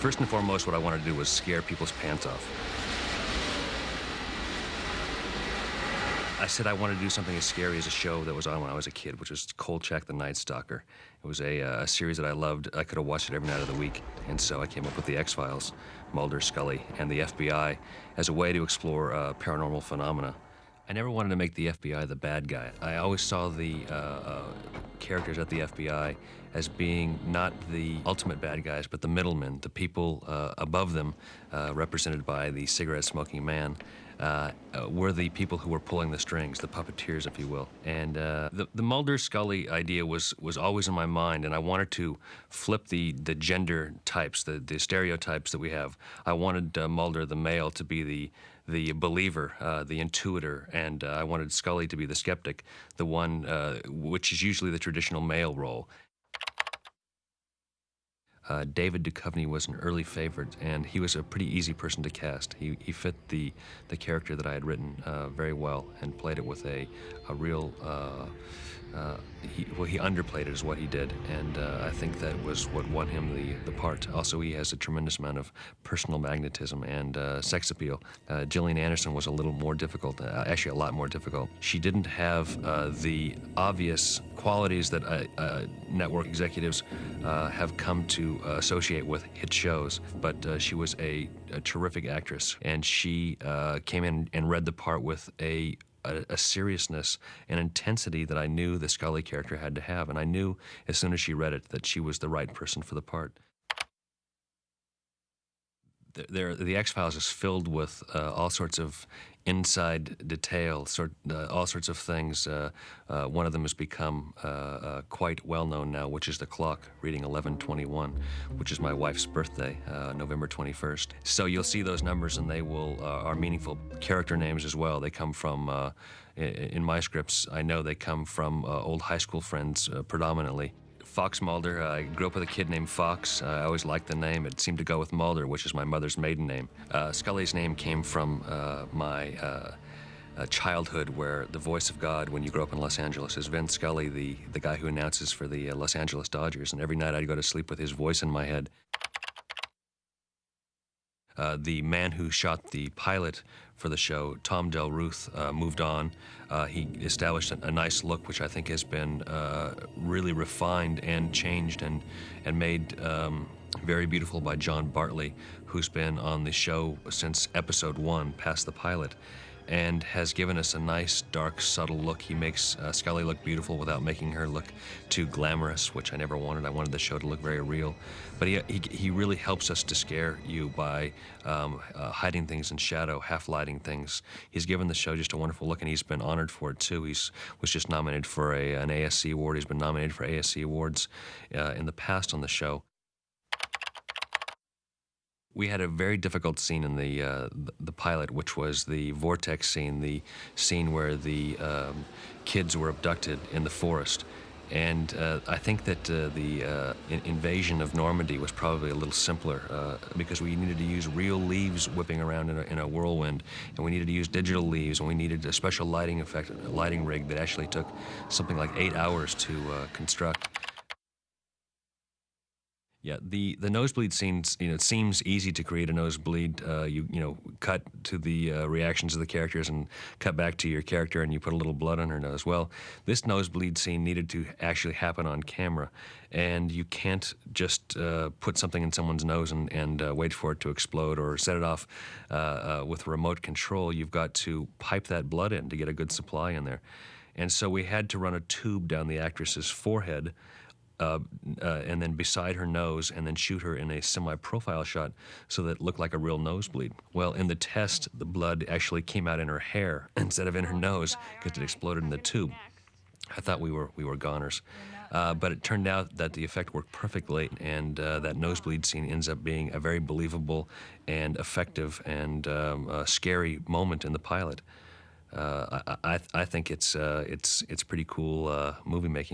First and foremost, what I wanted to do was scare people's pants off. I said I wanted to do something as scary as a show that was on when I was a kid, which was Kolchak the Night Stalker. It was a series that I loved. I could have watched it every night of the week. And so I came up with the X-Files, Mulder, Scully, and the FBI as a way to explore paranormal phenomena. I never wanted to make the FBI the bad guy. I always saw the characters at the FBI as being not the ultimate bad guys, but the middlemen, the people above them, represented by the cigarette-smoking man, were the people who were pulling the strings, the puppeteers, if you will. And the Mulder-Scully idea was always in my mind, and I wanted to flip the gender types, the stereotypes that we have. I wanted Mulder, the male, to be the believer, the intuitor, and I wanted Scully to be the skeptic, the one which is usually the traditional male role. David Duchovny was an early favorite, and he was a pretty easy person to cast. He fit the character that I had written very well and played it with a real. He underplayed it is what he did, and I think that was what won him the part. Also, he has a tremendous amount of personal magnetism and sex appeal. Gillian Anderson was a little more difficult, actually a lot more difficult. She didn't have the obvious qualities that network executives have come to associate with hit shows, but she was a terrific actress, and she came in and read the part with a seriousness and intensity that I knew the Scully character had to have, and I knew as soon as she read it that she was the right person for the part. The X-Files is filled with all sorts of inside detail, all sorts of things. One of them has become quite well known now, which is the clock reading 11:21, which is my wife's birthday, November 21st. So you'll see those numbers, and they are meaningful. Character names as well. They come from, in my scripts, I know they come from old high school friends predominantly. Fox Mulder. I grew up with a kid named Fox. I always liked the name. It seemed to go with Mulder, which is my mother's maiden name. Scully's name came from my childhood, where the voice of God, when you grow up in Los Angeles, is Vin Scully, the guy who announces for the Los Angeles Dodgers. And every night I'd go to sleep with his voice in my head. The man who shot the pilot for the show, Tom Del Ruth, moved on. He established a nice look, which I think has been really refined and changed and made very beautiful by John Bartley, who's been on the show since episode 1, past the pilot, and has given us a nice, dark, subtle look. He makes Scully look beautiful without making her look too glamorous, which I never wanted. I wanted the show to look very real. But he really helps us to scare you by hiding things in shadow, half-lighting things. He's given the show just a wonderful look, and he's been honored for it, too. He was just nominated for an ASC award. He's been nominated for ASC awards in the past on the show. We had a very difficult scene in the pilot, which was the vortex scene, the scene where the kids were abducted in the forest. And I think that the invasion of Normandy was probably a little simpler because we needed to use real leaves whipping around in a whirlwind, and we needed to use digital leaves, and we needed a special lighting effect, a lighting rig that actually took something like 8 hours to construct. Yeah, the nosebleed scenes, it seems easy to create a nosebleed. You cut to the reactions of the characters and cut back to your character, and you put a little blood on her nose. Well, this nosebleed scene needed to actually happen on camera, and you can't just put something in someone's nose and wait for it to explode or set it off with remote control. You've got to pipe that blood in to get a good supply in there. And so we had to run a tube down the actress's forehead, and then beside her nose, and then shoot her in a semi-profile shot so that it looked like a real nosebleed. Well, in the test, the blood actually came out in her hair instead of in her nose because it exploded in the tube. I thought we were goners. But it turned out that the effect worked perfectly, and that nosebleed scene ends up being a very believable and effective and scary moment in the pilot. I think it's pretty cool movie making.